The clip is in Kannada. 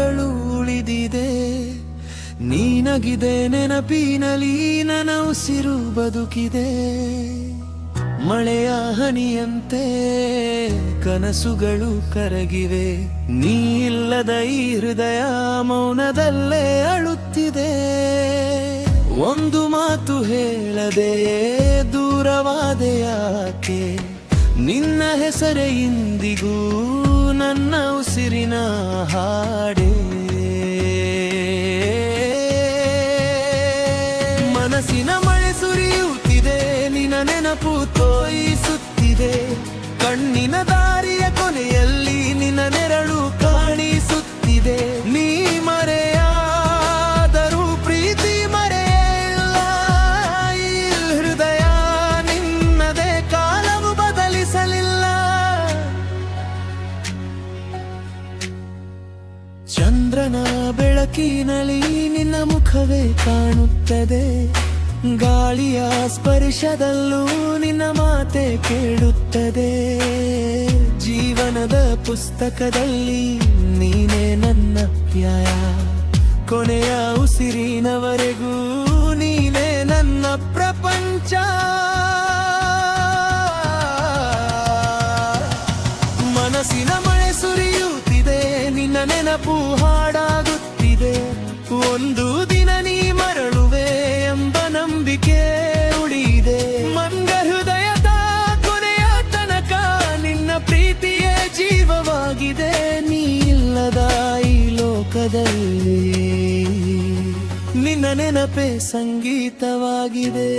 ನೆರಳು ಉಳಿದಿದೆ. ನೀನಗಿದೆ ನೆನಪಿನಲಿ ನನ್ನ ಉಸಿರು ಬದುಕಿದೆ. ಮಳೆಯ ಹನಿಯಂತೆ ಕನಸುಗಳು ಕರಗಿವೆ. ನೀ ಇಲ್ಲದ ಈ ಹೃದಯ ಮೌನದಲ್ಲೇ ಅಳುತ್ತಿದೆ. ಒಂದು ಮಾತು ಹೇಳದೆ ದೂರವಾದೆ ಯಾಕೆ? ನಿನ್ನ ಹೆಸರೇ ಇಂದಿಗೂ ನನ್ನ ಉಸಿರಿನ ಹಾಡೇ. ಮನಸ್ಸಿನ ಮಳೆ ಸುರಿಯುತ್ತಿದೆ, ನಿನ್ನ ನೆನಪು ತೋಯಿಸುತ್ತಿದೆ. ಕಣ್ಣಿನ ದಾರಿಯ ಕೊನೆಯಲ್ಲಿ ನಿನ್ನ ನೆರಳು ಕಾಣಿಸುತ್ತಿದೆ. ನೀ ಮರೆಯಾದರೂ ಪ್ರೀತಿ ಮರೆಯಿಲ್ಲ. ಈ ಹೃದಯ ನಿನ್ನದೇ, ಕಾಲವು ಬದಲಿಸಲಿಲ್ಲ. ಚಂದ್ರನ ಬೆಳಕಿನಲ್ಲಿ ನಿನ್ನ ಮುಖವೇ ಕಾಣುತ್ತದೆ. ಗಾಳಿಯ ಸ್ಪರ್ಶದಲ್ಲೂ ನಿನ್ನ ಮಾತೆ ಕೇಳುತ್ತದೆ. ಜೀವನದ ಪುಸ್ತಕದಲ್ಲಿ ನೀನೇ ನನ್ನ ಪ್ಯಾಯ. ಕೊನೆಯ ಉಸಿರಿನವರೆಗೂ ನೀನೇ ನನ್ನ ಪ್ರಪಂಚ. ಮನಸ್ಸಿನ ಮಳೆ ಸುರಿಯುತ್ತಿದೆ, ನಿನ್ನ ನೆನಪು ಹಾಡಾಗುತ್ತಿದೆ. ಒಂದು ದಿನ ನೀ ಮರಳುವೆ ಎಂಬ ನಂಬಿಕೆ ಉಳಿದೆ. ಮಂಗ ಹೃದಯದ ಕೊನೆಯ ತನಕ ನಿನ್ನ ಪ್ರೀತಿಯೇ ಜೀವವಾಗಿದೆ. ನೀ ಇಲ್ಲದ ಈ ಲೋಕದಲ್ಲಿ ನಿನ್ನ ನೆನಪೇ ಸಂಗೀತವಾಗಿದೆ.